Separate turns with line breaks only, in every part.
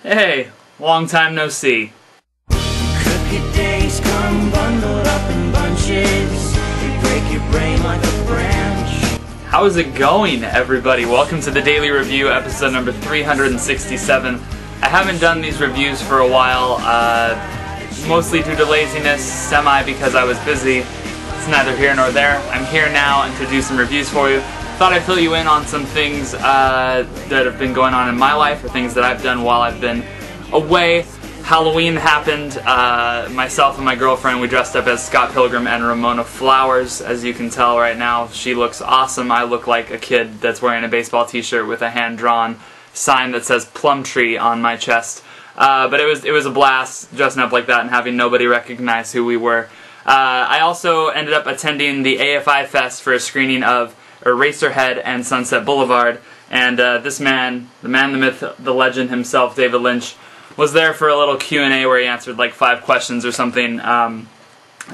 Hey, long time no see.
Crooked days come bundled up in bunches. They break your brain like a branch.
How is it going, everybody? Welcome to the Daily Review, episode number 367. I haven't done these reviews for a while, mostly due to laziness, semi because I was busy. It's neither here nor there. I'm here now and to do some reviews for you. Thought I'd fill you in on some things that have been going on in my life, or things that I've done while I've been away. Halloween happened. Myself and my girlfriend, we dressed up as Scott Pilgrim and Ramona Flowers. As you can tell right now, she looks awesome. I look like a kid that's wearing a baseball t-shirt with a hand-drawn sign that says Plumtree on my chest. But it was a blast dressing up like that and having nobody recognize who we were. I also ended up attending the AFI Fest for a screening of Eraserhead and Sunset Boulevard, and this man, the myth, the legend himself, David Lynch, was there for a little Q&A where he answered like 5 questions or something.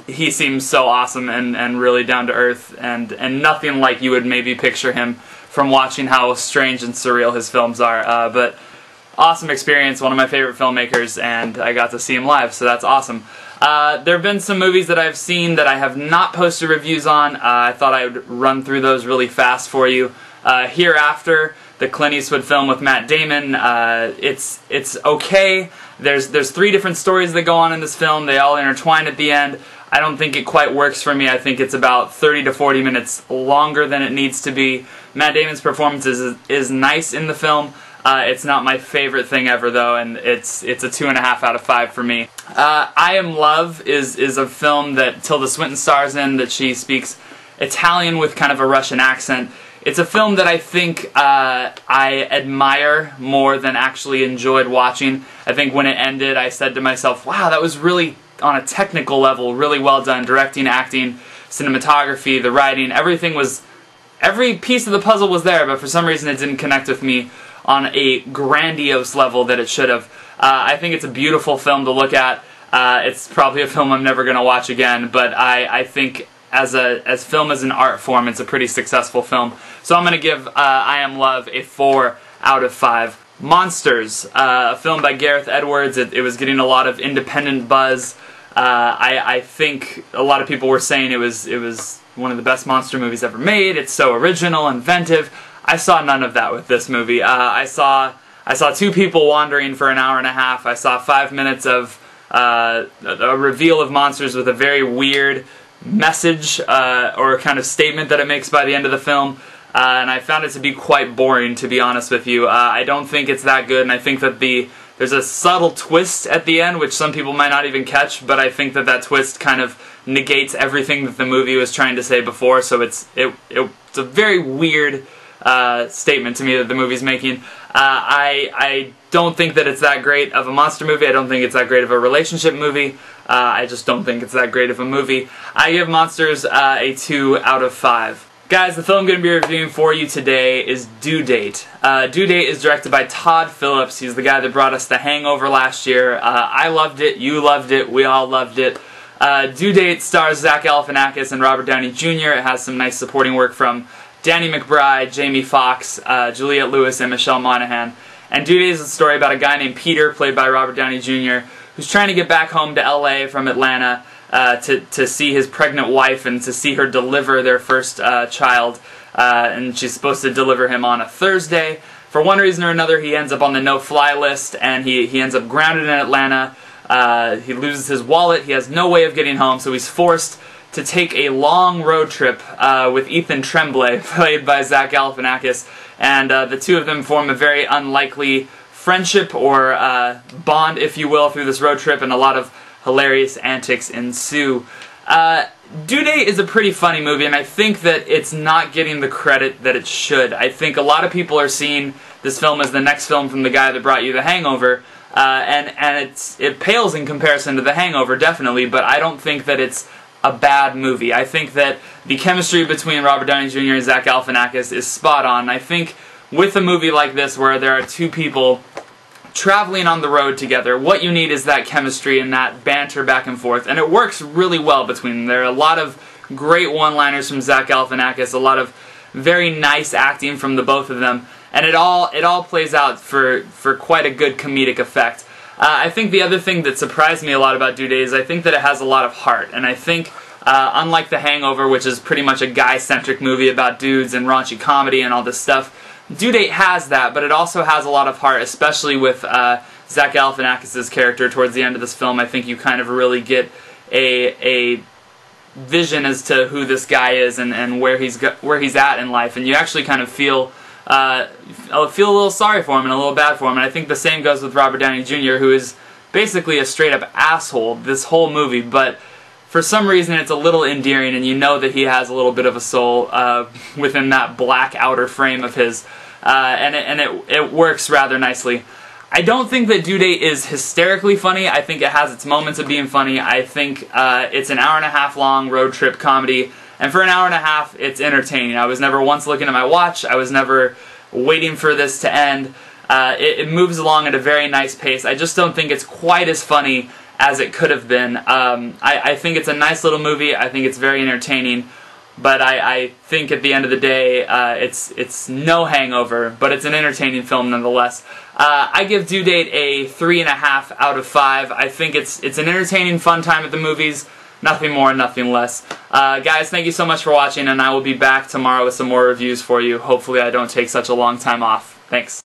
He seems so awesome and really down to earth, and nothing like you would maybe picture him from watching how strange and surreal his films are. But awesome experience, one of my favorite filmmakers, and I got to see him live, so that's awesome. There have been some movies that I've seen that I have not posted reviews on. I thought I would run through those really fast for you. Hereafter, the Clint Eastwood film with Matt Damon, it's okay. There's 3 different stories that go on in this film. They all intertwine at the end. I don't think it quite works for me. I think it's about 30 to 40 minutes longer than it needs to be. Matt Damon's performance is nice in the film. It's not my favorite thing ever, though, and it's a 2.5 out of 5 for me. I Am Love is a film that Tilda Swinton stars in, that she speaks Italian with kind of a Russian accent. It's a film that I think I admire more than actually enjoyed watching. I think when it ended, I said to myself, wow, that was really, on a technical level, really well done. Directing, acting, cinematography, the writing, every piece of the puzzle was there, but for some reason it didn't connect with me on a grandiose level that it should have. I think it's a beautiful film to look at. It's probably a film I'm never going to watch again, but I think as film as an art form, it's a pretty successful film. So I'm going to give I Am Love a 4 out of 5. Monsters, a film by Gareth Edwards. It was getting a lot of independent buzz. I think a lot of people were saying it was one of the best monster movies ever made. It's so original, inventive. I saw none of that with this movie. I saw 2 people wandering for an hour and a half. I saw 5 minutes of a reveal of monsters with a very weird message or kind of statement that it makes by the end of the film. And I found it to be quite boring, to be honest with you. I don't think it's that good, and I think that there's a subtle twist at the end, which some people might not even catch, but I think that twist kind of negates everything that the movie was trying to say before, so it's a very weird statement to me that the movie's making. I don't think that it's that great of a monster movie. I don't think it's that great of a relationship movie. I just don't think it's that great of a movie. I give Monsters a 2 out of 5. Guys, the film I'm going to be reviewing for you today is Due Date. Due Date is directed by Todd Phillips. He's the guy that brought us The Hangover last year. I loved it, you loved it, we all loved it. Due Date stars Zach Galifianakis and Robert Downey Jr. It has some nice supporting work from Danny McBride, Jamie Foxx, Juliette Lewis, and Michelle Monaghan. And Due Date is a story about a guy named Peter, played by Robert Downey Jr., who's trying to get back home to LA from Atlanta to see his pregnant wife and to see her deliver their first child. And she's supposed to deliver him on a Thursday. For one reason or another, he ends up on the no-fly list, and he ends up grounded in Atlanta. He loses his wallet. He has no way of getting home, so he's forced to take a long road trip with Ethan Tremblay, played by Zach Galifianakis, and the two of them form a very unlikely friendship or bond, if you will, through this road trip, and a lot of hilarious antics ensue. Due Date is a pretty funny movie, and I think that it's not getting the credit that it should. I think a lot of people are seeing this film as the next film from the guy that brought you The Hangover, and it pales in comparison to The Hangover, definitely, but I don't think that it's a bad movie. I think that the chemistry between Robert Downey Jr. and Zach Galifianakis is spot on. I think with a movie like this, where there are 2 people traveling on the road together, what you need is that chemistry and that banter back and forth, and it works really well between them. There are a lot of great one-liners from Zach Galifianakis, a lot of very nice acting from the both of them, and it all plays out for quite a good comedic effect. I think the other thing that surprised me a lot about Due Date is I think that it has a lot of heart, and I think unlike The Hangover, which is pretty much a guy-centric movie about dudes and raunchy comedy and all this stuff, Due Date has that, but it also has a lot of heart, especially with Zach Galifianakis' character towards the end of this film. I think you kind of really get a vision as to who this guy is and where he's at in life, and you actually kind of feel a little sorry for him and a little bad for him. And I think the same goes with Robert Downey Jr., who is basically a straight-up asshole this whole movie, but for some reason it's a little endearing, and you know that he has a little bit of a soul within that black outer frame of his, and it works rather nicely. I don't think that Due Date is hysterically funny. I think it has its moments of being funny. I think it's an hour-and-a-half long road trip comedy, and for an hour and a half, it's entertaining. I was never once looking at my watch. I was never waiting for this to end. It moves along at a very nice pace. I just don't think it's quite as funny as it could have been. I think it's a nice little movie. I think it's very entertaining. But I think at the end of the day, it's no Hangover, but it's an entertaining film nonetheless. I give Due Date a 3.5 out of 5. I think it's an entertaining, fun time at the movies. Nothing more, nothing less. Guys, thank you so much for watching, and I will be back tomorrow with some more reviews for you. Hopefully I don't take such a long time off. Thanks.